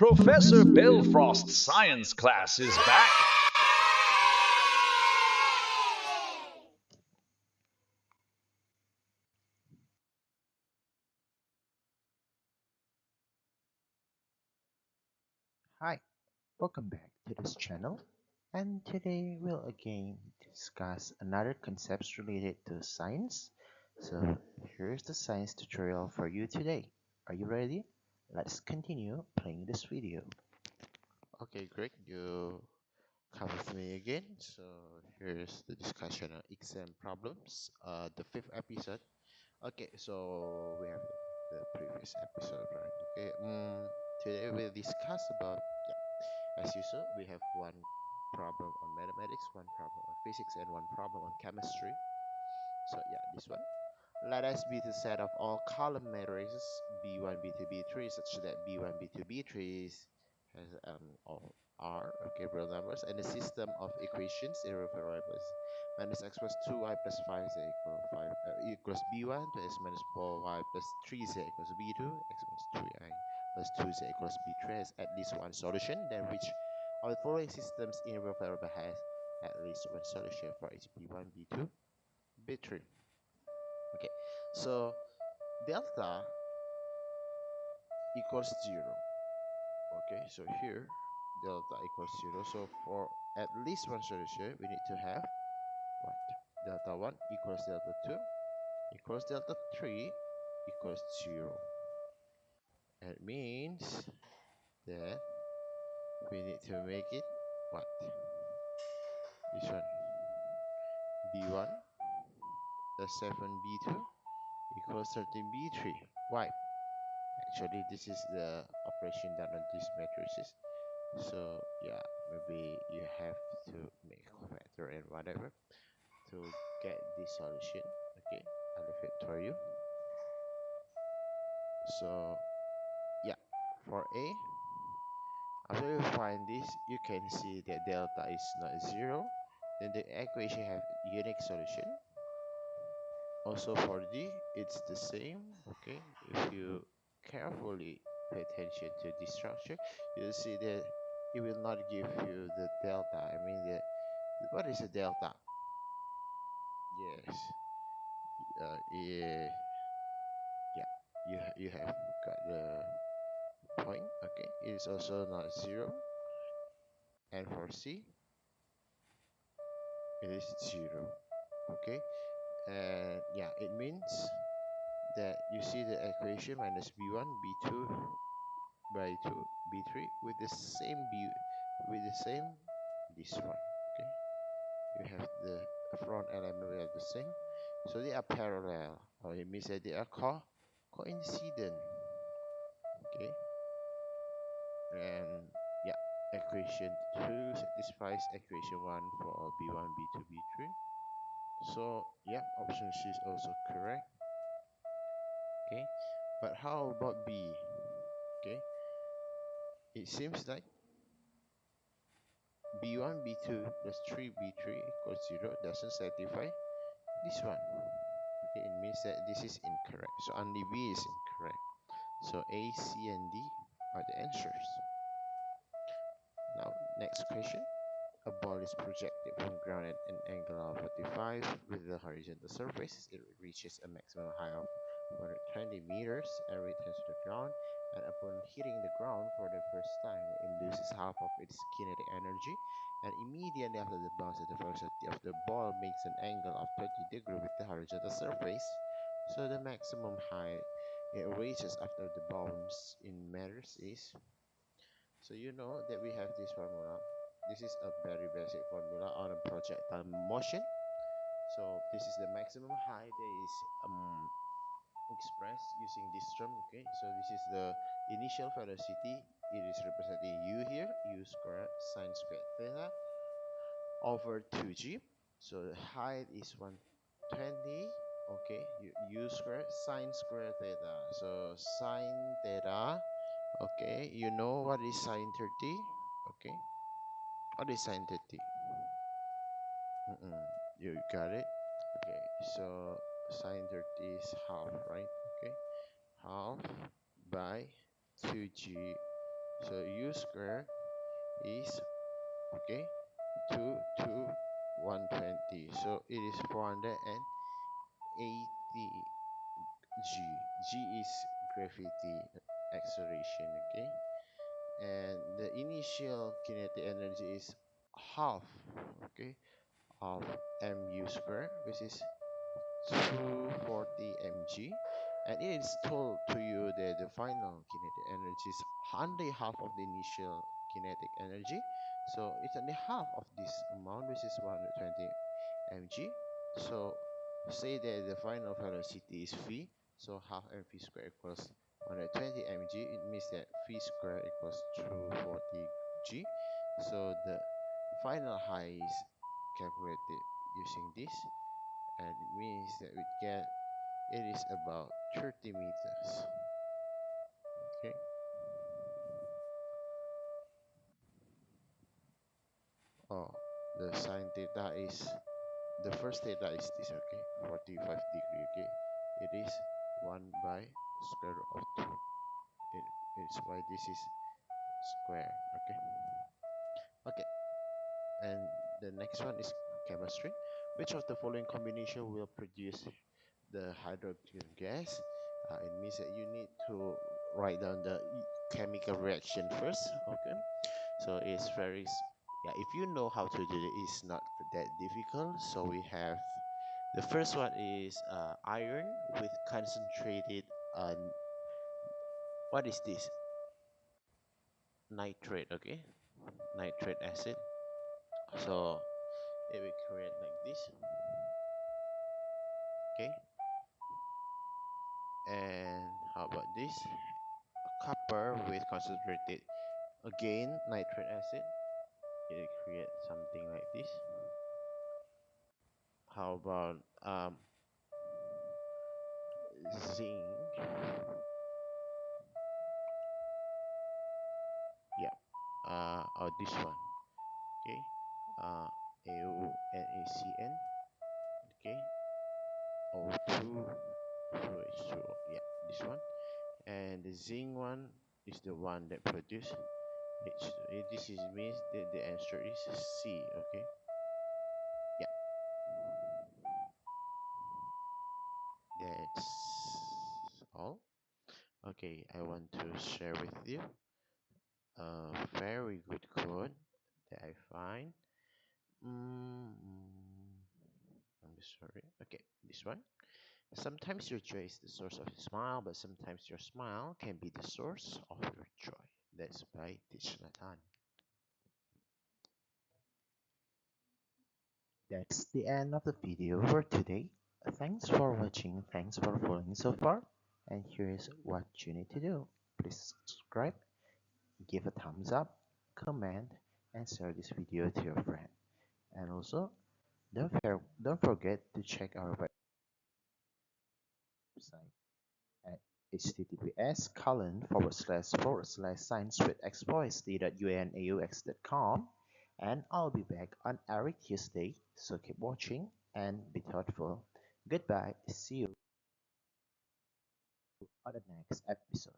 Professor Belfrost's science class is back. Hi, welcome back to this channel. And today we'll again discuss another concepts related to science. So here's the science tutorial for you today. Are you ready? Let's continue playing this video. Okay, Greg, you come with me again. So here's the discussion on exam problems, the fifth episode. Okay, so we have the previous episode, right? Okay, today we'll discuss about, yeah, as usual, we have one problem on mathematics, one problem on physics, and one problem on chemistry. So yeah, this one. Let us be the set of all column matrices B1, B2, B3 such that B1, B2, B3 has all R, okay, real numbers, and the system of equations in real variables. Minus x plus 2y plus 5z equals 5 equals b1 to x minus 4y plus 3z equals b2, x minus 3y plus 2z equals b3 has at least one solution, then which of the following systems in real variable has at least one solution for each b1, b2, b3. Okay, so delta equals 0. Okay, so here delta equals 0. So for at least one solution, we need to have what? Delta 1 equals delta 2 equals delta 3 equals 0. That means that we need to make it what? This one. B1 plus 7b2 equals 13b3. Why? Actually, this is the operation done on these matrices. So yeah, maybe you have to make a factor and whatever to get this solution. Okay, I'll leave it for you. So yeah, for A, after you find this, you can see that delta is not 0. Then the equation have unique solution. Also for D, it's the same. Okay, if you carefully pay attention to this structure, you'll see that it will not give you the delta. I mean, what is a delta? Yes, yeah, yeah. You have got the point. Okay, it is also not 0. And for C, it is 0. Okay, and yeah, it means that you see the equation minus b1, b2 by 2, b3 with the same this one. Okay, you have the front element we have the same, so they are parallel, or it means that they are coincident. Okay, and yeah, equation 2 satisfies equation 1 for b1, b2, b3. So yeah, option C is also correct. Okay, but how about B? Okay, it seems like b1, b2 plus 3b3 equals 0 doesn't satisfy this one. Okay, it means that this is incorrect. So only B is incorrect. So A, C, and D are the answers. Now, next question. A ball is projected from ground at an angle of 45 with the horizontal surface. It reaches a maximum height of 120 meters and returns to the ground. And upon hitting the ground for the first time, it loses half of its kinetic energy. And immediately after the bounce, the velocity of the ball makes an angle of 30 degrees with the horizontal surface. So the maximum height it reaches after the bounce in meters is, so you know that we have this formula. This is a very basic formula on a projectile motion. So this is the maximum height that is expressed using this term. Okay, so this is the initial velocity. It is representing u here, u squared sine squared theta over 2g. So the height is 120. Okay, u squared sine squared theta. So sine theta. Okay, you know what is sine 30? Okay, what is sine 30? You got it. Okay, so sine 30 is half, right? Okay, half by 2g So U square is okay 2 to 120. So it is 480 G. G is gravity acceleration, okay? And the initial kinetic energy is half, okay, of mu square, which is 240 mg. And it is told to you that the final kinetic energy is only half of the initial kinetic energy. So it's only half of this amount, which is 120 mg. So say that the final velocity is v, so half mv square equals 120 mg. It means that v square equals 240 g. So the final height is calculated using this, and it means that we get it is about 30 meters. Okay. Oh, the sine theta is the first theta is this, okay, 45 degree. Okay, it is 1 by square root of 2. It's why this is square. Okay. Okay, and the next one is chemistry. Which of the following combination will produce the hydrogen gas? It means that you need to write down the chemical reaction first. Okay, so it's very yeah, if you know how to do it, it's not that difficult. So we have the first one is iron with concentrated what is this, nitrate, okay, nitrate acid. So it will create like this, okay. And how about this, copper with concentrated again nitrate acid, it will create something like this. How about zinc, yeah, or this one, okay, AuNaCN, okay, O2 H2O, yeah, this one. And the zinc one is the one that produce H2. This is means that the answer is C, okay. Yeah, that's all. Okay, I want to share with you a very good quote that I find. Mm, I'm sorry. Okay, this one. Sometimes your joy is the source of your smile, but sometimes your smile can be the source of your joy. That's by Thich Nhat Hanh. That's the end of the video for today. Thanks for watching, thanks for following so far, and here's what you need to do. Please subscribe, give a thumbs up, comment, and share this video to your friend. And also, don't forget to check our website at https://science-with exploits.unaux.com, and I'll be back on every Tuesday, so keep watching and be thoughtful. Goodbye, see you on the next episode.